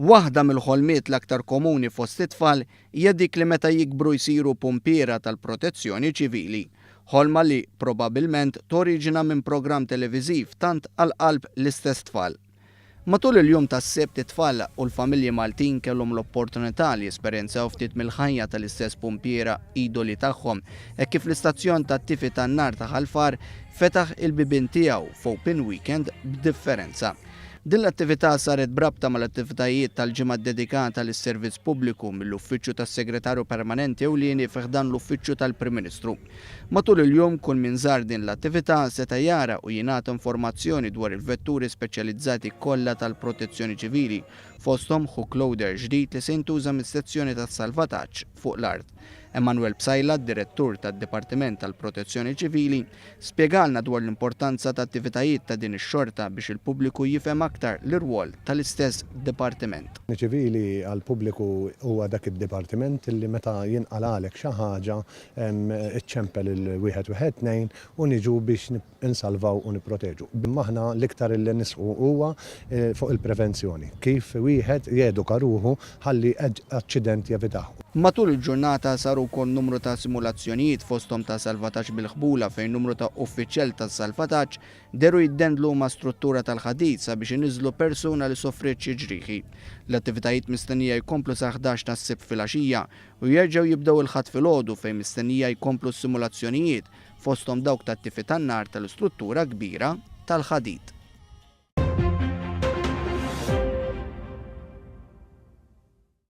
Waħda mill-ħolmiet l-aktar komuni fost it-tfal hija dik li meta jikbru jsiru pumpiera tal-protezzjoni ċivili. Ħolma li probabbilment toriġina minn programm televiżiv tant għal-qalb l-istess tfal. Matul il-jum tas-sebt it-tfal u l-familji Maltin kellhom l-opportunità li jesperjenzaw ftit mill-ħajja tal-istess pumpiera idoli tagħhom hekk kif l-istazzjon tat-tifi tan-nar ta' Ħalfar fetaħ il-bibien tiegħu f'Open Weekend b'differenza. Din l-attività saret brabta mal-attivitajiet tal-ġimgħa dedikata lis-servizz pubbliku mill-Uffiċċju tas-Segretarju Permanenti Ewlieni fih dan l-Uffiċċju tal-Prim Ministru. Matul il-jum kull min żar din l-attività seta' jara u jingħata informazzjoni dwar il-vetturi speċjalizzati kollha tal-protezzjoni ċivili, fosthom hook loader ġdid li se jintuża mis-sezzjoni tas-salvataġġ fuq l-art. Emanuel Bsajla, direttur tad-Dipartiment tal-Protezzjoni Ċivili, spjegalna dwar l-importanza ta' attivitajiet ta' din ix-xorta biex il-pubbliku jifhem aktar l-irwol tal-istess dipartiment. Ċivili għall-pubbliku huwa dak id-dipartiment li meta jinqal għalek xi ħaġa iċċempel il-112 u niġu biex insalvaw u nipproteġu. Aħna l-iktar li nisqu huwa fuq il-prevenzjoni, kif wieħed jeduka ruħu ħalli aċċident jevitaħu. Matul il-ġurnata saru wkoll numru ta' simulazzjonijiet fosthom ta' salvataġġ bil-ħbula fejn numru ta' uffiċjal tas-salvataġġ deru jiddendlu ma' struttura tal-ħadid sabiex iniżlu persuna li soffriet xi ġrieħi. L-attivitajiet mistennija jkomplu sa 11 tas-sibt filgħaxija u jerġgħu jibdew il-ħadd filgħodu fejn mistennija jkomplu s-simulazzjonijiet fosthom dawk tat-tifi tan-nar tal-istruttura kbira tal-ħadid.